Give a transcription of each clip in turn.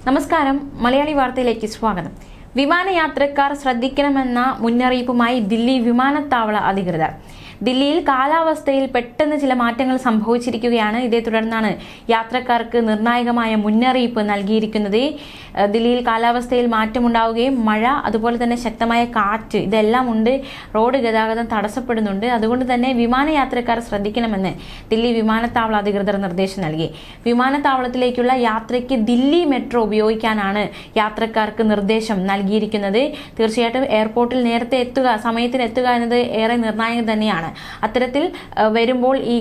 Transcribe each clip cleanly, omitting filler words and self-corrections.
നമസ്കാരം, മലയാളി വാർത്തയിലേക്ക് സ്വാഗതം. വിമാനയാത്രക്കാർ ശ്രദ്ധിക്കണമെന്ന മുന്നറിയിപ്പുമായി ദില്ലി വിമാനത്താവള അധികൃതർ. ദില്ലിയിൽ കാലാവസ്ഥയിൽ പെട്ടെന്ന് ചില മാറ്റങ്ങൾ സംഭവിച്ചിരിക്കുകയാണ്. ഇതേ തുടർന്നാണ് യാത്രക്കാർക്ക് നിർണായകമായ മുന്നറിയിപ്പ് നൽകിയിരിക്കുന്നത്. ദില്ലിയിൽ കാലാവസ്ഥയിൽ മാറ്റമുണ്ടാവുകയും മഴ, അതുപോലെ തന്നെ ശക്തമായ കാറ്റ്, ഇതെല്ലാം ഉണ്ട്. റോഡ് ഗതാഗതം തടസ്സപ്പെടുന്നുണ്ട്. അതുകൊണ്ട് തന്നെ വിമാനയാത്രക്കാർ ശ്രദ്ധിക്കണമെന്ന് ദില്ലി വിമാനത്താവള അധികൃതർ നിർദ്ദേശം നൽകി. വിമാനത്താവളത്തിലേക്കുള്ള യാത്രയ്ക്ക് ദില്ലി മെട്രോ ഉപയോഗിക്കാനാണ് യാത്രക്കാർക്ക് നിർദ്ദേശം നൽകിയിരിക്കുന്നത്. തീർച്ചയായിട്ടും എയർപോർട്ടിൽ നേരത്തെ എത്തുക, സമയത്തിന് എത്തുക എന്നത് ഏറെ നിർണായകം തന്നെയാണ്. അത്തരത്തിൽ വരുമ്പോൾ ഈ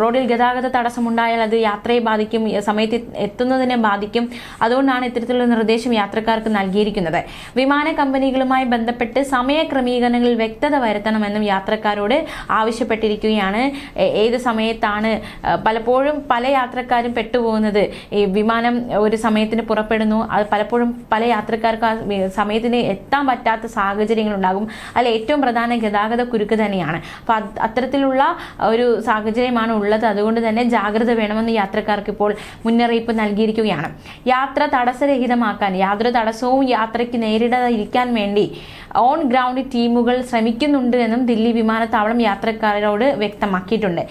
റോഡിൽ ഗതാഗത തടസ്സമുണ്ടായാൽ അത് യാത്രയെ ബാധിക്കും, സമയത്ത് എത്തുന്നതിനെ ബാധിക്കും. അതുകൊണ്ടാണ് ഇത്തരത്തിലുള്ള നിർദ്ദേശം യാത്രക്കാർക്ക് നൽകിയിരിക്കുന്നത്. വിമാന കമ്പനികളുമായി ബന്ധപ്പെട്ട് സമയ ക്രമീകരണങ്ങളിൽ വ്യക്തത വരുത്തണമെന്നും യാത്രക്കാരോട് ആവശ്യപ്പെട്ടിരിക്കുകയാണ്. ഏത് സമയത്താണ് പലപ്പോഴും പല യാത്രക്കാരും പെട്ടുപോകുന്നത്, ഈ വിമാനം ഒരു സമയത്തിന് പുറപ്പെടുന്നു, അത് പലപ്പോഴും പല യാത്രക്കാർക്ക് സമയത്തിന് എത്താൻ പറ്റാത്ത സാഹചര്യങ്ങൾ ഉണ്ടാകും. അതിൽ ഏറ്റവും പ്രധാന ഗതാഗത കുരുക്ക് തന്നെയാണ്. അപ്പൊ അത്തരത്തിലുള്ള ഒരു സാഹചര്യമാണ് ഉള്ളത്. അതുകൊണ്ട് തന്നെ ജാഗ്രത വേണമെന്ന് യാത്രക്കാർക്ക് ഇപ്പോൾ മുന്നറിയിപ്പ് നൽകിയിരിക്കുകയാണ്. യാത്ര തടസ്സരഹിതമാക്കാൻ, യാതൊരു തടസ്സവും യാത്രയ്ക്ക് നേരിടാതിരിക്കാൻ വേണ്ടി ഓൺ ഗ്രൗണ്ട് ടീമുകൾ ശ്രമിക്കുന്നുണ്ട് എന്നും ദില്ലി വിമാനത്താവളം യാത്രക്കാരോട് വ്യക്തമാക്കിയിട്ടുണ്ട്.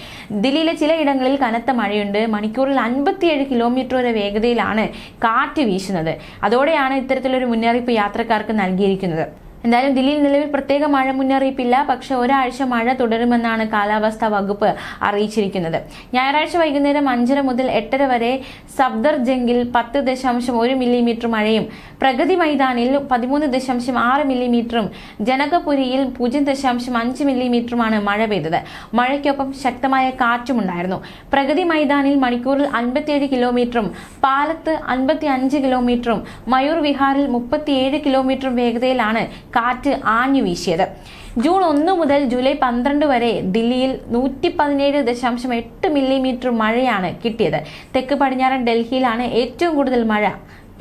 ദില്ലിയിലെ ചിലയിടങ്ങളിൽ കനത്ത മഴയുണ്ട്. മണിക്കൂറിൽ 57 കിലോമീറ്റർ വരെ വേഗതയിലാണ് കാറ്റ് വീശുന്നത്. അതോടെയാണ് ഇത്തരത്തിലൊരു മുന്നറിയിപ്പ് യാത്രക്കാർക്ക് നൽകിയിരിക്കുന്നത്. എന്തായാലും ദില്ലിയിൽ നിലവിൽ പ്രത്യേക മഴ മുന്നറിയിപ്പില്ല. പക്ഷെ ഒരാഴ്ച മഴ തുടരുമെന്നാണ് കാലാവസ്ഥാ വകുപ്പ് അറിയിച്ചിരിക്കുന്നത്. ഞായറാഴ്ച വൈകുന്നേരം 5:30 മുതൽ 8:30 വരെ സഫ്ദർജംഗിൽ 10.1 മില്ലിമീറ്റർ മഴയും, പ്രഗതി മൈതാനിൽ 13.6 മില്ലിമീറ്ററും, ജനകപുരിയിൽ 0.5 മില്ലിമീറ്ററുമാണ് മഴ പെയ്തത്. മഴയ്ക്കൊപ്പം ശക്തമായ കാറ്റുമുണ്ടായിരുന്നു. പ്രഗതി മൈതാനിൽ മണിക്കൂറിൽ 57 കിലോമീറ്ററും, പാലത്ത് 55 കിലോമീറ്ററും, മയൂർ വിഹാറിൽ 37 കിലോമീറ്ററും വേഗതയിലാണ് കാറ്റ് ആഞ്ഞു വീശിയത്. ജൂൺ 1 മുതൽ ജൂലൈ 12 വരെ ദില്ലിയിൽ 117.8 മില്ലിമീറ്റർ മഴയാണ് കിട്ടിയത്. തെക്ക് പടിഞ്ഞാറൻ ഡൽഹിയിലാണ് ഏറ്റവും കൂടുതൽ മഴ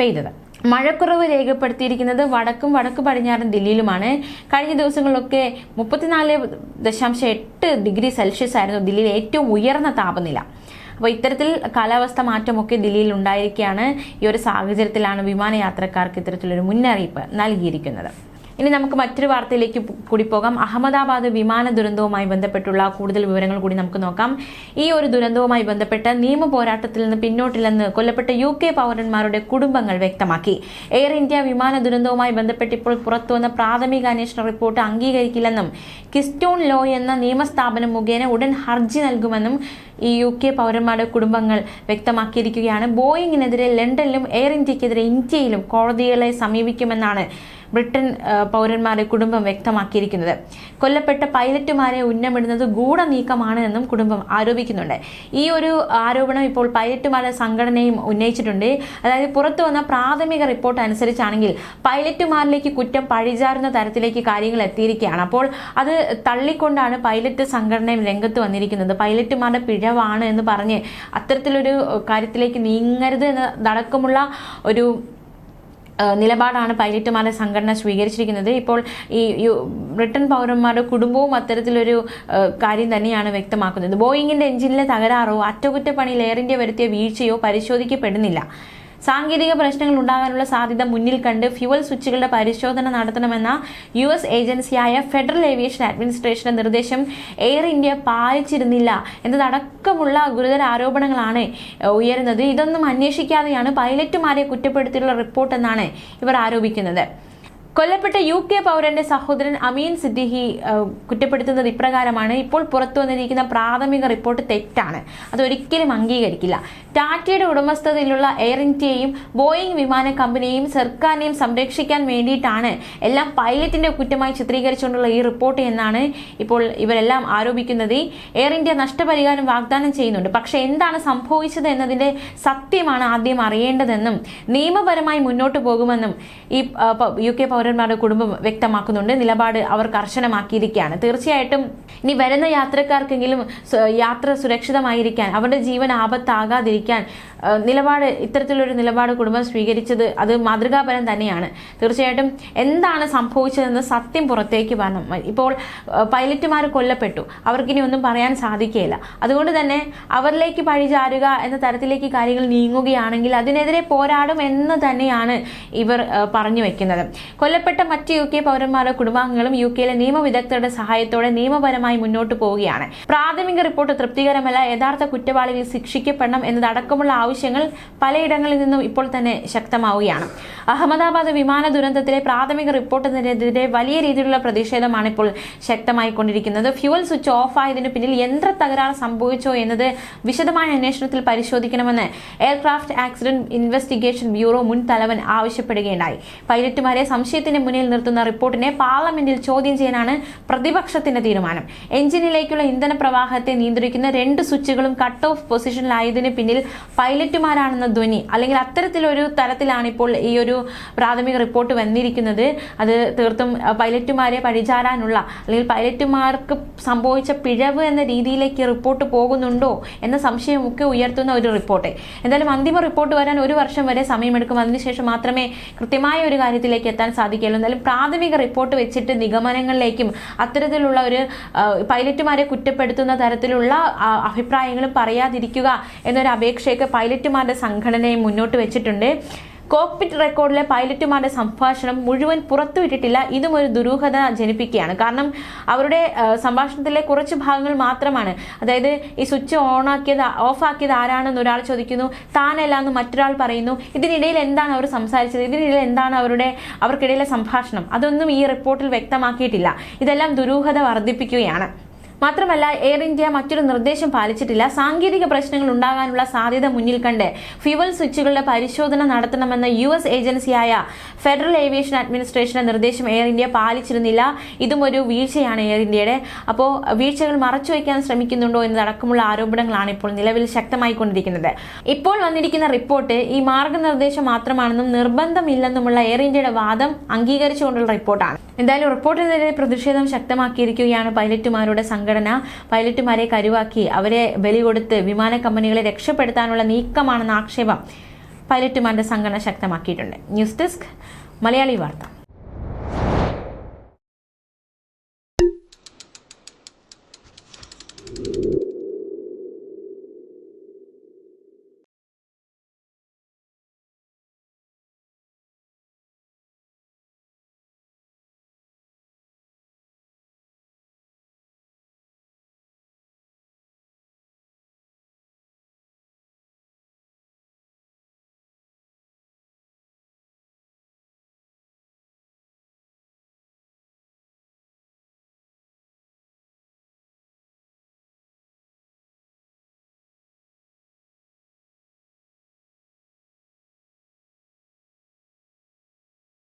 പെയ്തത്. മഴക്കുറവ് രേഖപ്പെടുത്തിയിരിക്കുന്നത് വടക്ക് പടിഞ്ഞാറൻ ദില്ലിയിലുമാണ്. കഴിഞ്ഞ ദിവസങ്ങളിലൊക്കെ 34.8 ഡിഗ്രി സെൽഷ്യസ് ആയിരുന്നു ദില്ലിയിലെ ഏറ്റവും ഉയർന്ന താപനില. അപ്പോൾ ഇത്തരത്തിൽ കാലാവസ്ഥ മാറ്റമൊക്കെ ദില്ലിയിൽ ഉണ്ടായിരിക്കുകയാണ്. ഈ ഒരു സാഹചര്യത്തിലാണ് വിമാനയാത്രക്കാർക്ക് ഇത്തരത്തിലൊരു മുന്നറിയിപ്പ് നൽകിയിരിക്കുന്നത്. ഇനി നമുക്ക് മറ്റൊരു വാർത്തയിലേക്ക് കൂടി പോകാം. അഹമ്മദാബാദ് വിമാന ദുരന്തവുമായി ബന്ധപ്പെട്ടുള്ള കൂടുതൽ വിവരങ്ങൾ കൂടി നമുക്ക് നോക്കാം. ഈ ഒരു ദുരന്തവുമായി ബന്ധപ്പെട്ട നിയമ പോരാട്ടത്തിൽ നിന്ന് പിന്നോട്ടില്ലെന്ന് കൊല്ലപ്പെട്ട UK പൗരന്മാരുടെ കുടുംബങ്ങൾ വ്യക്തമാക്കി. എയർ ഇന്ത്യ വിമാന ദുരന്തവുമായി ബന്ധപ്പെട്ട് ഇപ്പോൾ പുറത്തുവന്ന പ്രാഥമിക അന്വേഷണ റിപ്പോർട്ട് അംഗീകരിക്കില്ലെന്നും കിസ്റ്റോൺ ലോ എന്ന നിയമസ്ഥാപനം മുഖേന ഉടൻ ഹർജി നൽകുമെന്നും ഈ UK പൗരന്മാരുടെ കുടുംബങ്ങൾ വ്യക്തമാക്കിയിരിക്കുകയാണ്. ബോയിങ്ങിനെതിരെ ലണ്ടനിലും എയർ ഇന്ത്യക്കെതിരെ ഇന്ത്യയിലും കോടതികളെ സമീപിക്കുമെന്നാണ് ബ്രിട്ടൻ പൗരന്മാരുടെ കുടുംബം വ്യക്തമാക്കിയിരിക്കുന്നത്. കൊല്ലപ്പെട്ട പൈലറ്റുമാരെ ഉന്നമിടുന്നത് ഗൂഢനീക്കമാണ് എന്നും കുടുംബം ആരോപിക്കുന്നുണ്ട്. ഈ ഒരു ആരോപണം ഇപ്പോൾ പൈലറ്റുമാരുടെ സംഘടനയും ഉന്നയിച്ചിട്ടുണ്ട്. അതായത് പുറത്തു വന്ന പ്രാഥമിക റിപ്പോർട്ട് അനുസരിച്ചാണെങ്കിൽ പൈലറ്റുമാരിലേക്ക് കുറ്റം പഴിചാരുന്ന തരത്തിലേക്ക് കാര്യങ്ങൾ എത്തിയിരിക്കുകയാണ്. അപ്പോൾ അത് തള്ളിക്കൊണ്ടാണ് പൈലറ്റ് സംഘടനയും രംഗത്ത് വന്നിരിക്കുന്നത്. പൈലറ്റുമാരുടെ പിഴവാണ് എന്ന് പറഞ്ഞ് അത്തരത്തിലൊരു കാര്യത്തിലേക്ക് നീങ്ങരുത് എന്നതടക്കമുള്ള ഒരു നിലപാടാണ് പൈലറ്റുമാരുടെ സംഘടന സ്വീകരിച്ചിരിക്കുന്നത്. ഇപ്പോൾ ഈ ബ്രിട്ടൻ പൗരന്മാരുടെ കുടുംബവും അത്തരത്തിലൊരു കാര്യം തന്നെയാണ് വ്യക്തമാക്കുന്നത്. ബോയിങ്ങിന്റെ എഞ്ചിനിലെ തകരാറോ അറ്റകുറ്റപ്പണിയിൽ എയർ ഇന്ത്യ വരുത്തിയ വീഴ്ചയോ പരിശോധിക്കപ്പെടുന്നില്ല. സാങ്കേതിക പ്രശ്നങ്ങൾ ഉണ്ടാകാനുള്ള സാധ്യത മുന്നിൽ കണ്ട് ഫ്യൂവൽ സ്വിച്ചുകളുടെ പരിശോധന നടത്തണമെന്ന US ഏജൻസിയായ ഫെഡറൽ ഏവിയേഷൻ അഡ്മിനിസ്ട്രേഷന്റെ നിർദ്ദേശം എയർ ഇന്ത്യ പാലിച്ചിരുന്നില്ല എന്നതടക്കമുള്ള ഗുരുതര ആരോപണങ്ങളാണ് ഉയരുന്നത്. ഇതൊന്നും അന്വേഷിക്കാതെയാണ് പൈലറ്റുമാരെ കുറ്റപ്പെടുത്തിയുള്ള റിപ്പോർട്ട് എന്നാണ് ഇവർ ആരോപിക്കുന്നത്. കൊല്ലപ്പെട്ട UK പൗരന്റെ സഹോദരൻ അമീൻ സിദ്ദിഖി കുറ്റപ്പെടുത്തുന്നത് ഇപ്രകാരമാണ്: ഇപ്പോൾ പുറത്തു വന്നിരിക്കുന്ന പ്രാഥമിക റിപ്പോർട്ട് തെറ്റാണ്, അതൊരിക്കലും അംഗീകരിക്കില്ല. ടാറ്റയുടെ ഉടമസ്ഥതയിലുള്ള എയർ ഇന്ത്യയെയും ബോയിങ് വിമാന കമ്പനിയെയും സർക്കാരിനെയും സംരക്ഷിക്കാൻ വേണ്ടിയിട്ടാണ് എല്ലാം പൈലറ്റിന്റെ കുറ്റമായി ചിത്രീകരിച്ചുകൊണ്ടുള്ള ഈ റിപ്പോർട്ട് എന്നാണ് ഇപ്പോൾ ഇവരെല്ലാം ആരോപിക്കുന്നത്. എയർ ഇന്ത്യ നഷ്ടപരിഹാരം വാഗ്ദാനം ചെയ്യുന്നുണ്ട്, പക്ഷെ എന്താണ് സംഭവിച്ചത് എന്നതിന്റെ സത്യമാണ് ആദ്യം അറിയേണ്ടതെന്നും നിയമപരമായി മുന്നോട്ട് പോകുമെന്നും ഈ UK പൗരന്മാരുടെ കുടുംബം വ്യക്തമാക്കുന്നുണ്ട്. നിലപാട് അവർ കർശനമാക്കിയിരിക്കുകയാണ്. തീർച്ചയായിട്ടും ഇനി വരുന്ന യാത്രക്കാർക്കെങ്കിലും യാത്ര സുരക്ഷിതമായിരിക്കാൻ, അവരുടെ ജീവൻ ആപത്താകാതിരിക്കാൻ ഇത്തരത്തിലൊരു നിലപാട് കുടുംബം സ്വീകരിച്ചത് അത് മാതൃകാപരം തന്നെയാണ്. തീർച്ചയായിട്ടും എന്താണ് സംഭവിച്ചതെന്ന് സത്യം പുറത്തേക്ക് വരണം. ഇപ്പോൾ പൈലറ്റുമാർ കൊല്ലപ്പെട്ടു, അവർക്കിനി ഒന്നും പറയാൻ സാധിക്കുകയില്ല. അതുകൊണ്ട് തന്നെ അവരിലേക്ക് പഴിചാരുക എന്ന തരത്തിലേക്ക് കാര്യങ്ങൾ നീങ്ങുകയാണെങ്കിൽ അതിനെതിരെ പോരാടും എന്ന് തന്നെയാണ് ഇവർ പറഞ്ഞു വെക്കുന്നത്. കൊല്ലപ്പെട്ട മറ്റ് UK പൗരന്മാരുടെ കുടുംബാംഗങ്ങളും UKയിലെ നിയമവിദഗ്ധരുടെ സഹായത്തോടെ നിയമപരമായി മുന്നോട്ട് പോവുകയാണ്. പ്രാഥമിക റിപ്പോർട്ട് തൃപ്തികരമല്ല, യഥാർത്ഥ കുറ്റവാളികൾ ശിക്ഷിക്കപ്പെടണം എന്നതടക്കമുള്ള ആവശ്യങ്ങൾ പലയിടങ്ങളിൽ നിന്നും ഇപ്പോൾ തന്നെ ശക്തമാവുകയാണ്. അഹമ്മദാബാദ് വിമാന ദുരന്തത്തിലെ പ്രാഥമിക റിപ്പോർട്ടിനെതിരെ വലിയ രീതിയിലുള്ള പ്രതിഷേധമാണ് ഇപ്പോൾ ശക്തമായിക്കൊണ്ടിരിക്കുന്നത്. ഫ്യൂവൽ സ്വിച്ച് ഓഫ് ആയതിനു പിന്നിൽ യന്ത്ര തകരാറ് സംഭവിച്ചോ എന്നത് വിശദമായ അന്വേഷണത്തിൽ പരിശോധിക്കണമെന്ന് എയർക്രാഫ്റ്റ് ആക്സിഡന്റ് ഇൻവെസ്റ്റിഗേഷൻ ബ്യൂറോ മുൻ തലവൻ ആവശ്യപ്പെടുകയുണ്ടായി. പൈലറ്റുമാരെ സംശയത്തിന് മുന്നിൽ നിർത്തുന്ന റിപ്പോർട്ടിനെ പാർലമെന്റിൽ ചോദ്യം ചെയ്യാനാണ് പ്രതിപക്ഷത്തിന്റെ തീരുമാനം. എഞ്ചിനിലേക്കുള്ള ഇന്ധന പ്രവാഹത്തെ നിയന്ത്രിക്കുന്ന 2 സ്വിച്ചുകളും കട്ട് ഓഫ് പൊസിഷനിലായതിനു പിന്നിൽ പൈലറ്റുമാരാണെന്ന ധ്വനി, അല്ലെങ്കിൽ അത്തരത്തിലൊരു തരത്തിലാണ് ഇപ്പോൾ ഈ ഒരു പ്രാഥമിക റിപ്പോർട്ട് വന്നിരിക്കുന്നത്. അത് തീർത്തും പൈലറ്റുമാരെ പഴിചാരാനുള്ള, അല്ലെങ്കിൽ പൈലറ്റുമാർക്ക് സംഭവിച്ച പിഴവ് എന്ന രീതിയിലേക്ക് റിപ്പോർട്ട് പോകുന്നുണ്ടോ എന്ന സംശയമൊക്കെ ഉയർത്തുന്ന ഒരു റിപ്പോർട്ട്. എന്തായാലും അന്തിമ റിപ്പോർട്ട് വരാൻ 1 വർഷം വരെ സമയമെടുക്കും. അതിനുശേഷം മാത്രമേ കൃത്യമായ ഒരു കാര്യത്തിലേക്ക് എത്താൻ സാധിക്കുകയുള്ളൂ. എന്തായാലും പ്രാഥമിക റിപ്പോർട്ട് വെച്ചിട്ട് നിഗമനങ്ങളിലേക്കും അത്തരത്തിലുള്ള ഒരു പൈലറ്റുമാരെ കുറ്റപ്പെടുത്തുന്ന തരത്തിലുള്ള അഭിപ്രായങ്ങളും പറയാതിരിക്കുക എന്നൊരു അപേക്ഷയൊക്കെ പൈലറ്റുമാരുടെ സംഘടനയും മുന്നോട്ട് വെച്ചിട്ടുണ്ട്. കോക്പിറ്റ് റെക്കോർഡിലെ പൈലറ്റുമാരുടെ സംഭാഷണം മുഴുവൻ പുറത്തുവിട്ടിട്ടില്ല. ഇതും ഒരു ദുരൂഹത ജനിപ്പിക്കുകയാണ്. കാരണം അവരുടെ സംഭാഷണത്തിലെ കുറച്ച് ഭാഗങ്ങൾ മാത്രമാണ്. അതായത് ഈ സ്വിച്ച് ഓഫാക്കിയത് ആരാണെന്ന് ഒരാൾ ചോദിക്കുന്നു, താനല്ല എന്ന് മറ്റൊരാൾ പറയുന്നു. ഇതിനിടയിൽ എന്താണ് അവർ സംസാരിച്ചത്, ഇതിനിടയിൽ എന്താണ് അവർക്കിടയിലെ സംഭാഷണം, അതൊന്നും ഈ റിപ്പോർട്ടിൽ വ്യക്തമാക്കിയിട്ടില്ല. ഇതെല്ലാം ദുരൂഹത വർദ്ധിപ്പിക്കുകയാണ്. മാത്രമല്ല, എയർ ഇന്ത്യ മറ്റൊരു നിർദ്ദേശം പാലിച്ചിട്ടില്ല. സാങ്കേതിക പ്രശ്നങ്ങൾ ഉണ്ടാകാനുള്ള സാധ്യത മുന്നിൽ കണ്ട് ഫ്യൂവൽ സ്വിച്ചുകളുടെ പരിശോധന നടത്തണമെന്ന US ഏജൻസിയായ ഫെഡറൽ ഏവിയേഷൻ അഡ്മിനിസ്ട്രേഷന്റെ നിർദ്ദേശം എയർ ഇന്ത്യ പാലിച്ചിരുന്നില്ല. ഇതും ഒരു വീഴ്ചയാണ് എയർ ഇന്ത്യയുടെ. അപ്പോൾ വീഴ്ചകൾ മറച്ചുവെക്കാൻ ശ്രമിക്കുന്നുണ്ടോ എന്നതടക്കമുള്ള ആരോപണങ്ങളാണ് ഇപ്പോൾ നിലവിൽ ശക്തമായിക്കൊണ്ടിരിക്കുന്നത്. ഇപ്പോൾ വന്നിരിക്കുന്ന റിപ്പോർട്ട് ഈ മാർഗനിർദ്ദേശം മാത്രമാണെന്നും നിർബന്ധമില്ലെന്നുമുള്ള എയർ ഇന്ത്യയുടെ വാദം അംഗീകരിച്ചുകൊണ്ടുള്ള റിപ്പോർട്ടാണ്. എന്തായാലും റിപ്പോർട്ടിനെതിരെ പ്രതിഷേധം ശക്തമാക്കിയിരിക്കുകയാണ് പൈലറ്റുമാരുടെ സംഘടന. പൈലറ്റുമാരെ കരുവാക്കി അവരെ ബലി കൊടുത്ത് വിമാന കമ്പനികളെ രക്ഷപ്പെടുത്താനുള്ള നീക്കമാണെന്ന ആക്ഷേപം പൈലറ്റുമാരുടെ സംഘടന ശക്തമാക്കിയിട്ടുണ്ട്. ന്യൂസ് ഡെസ്ക് മലയാളി വാർത്ത.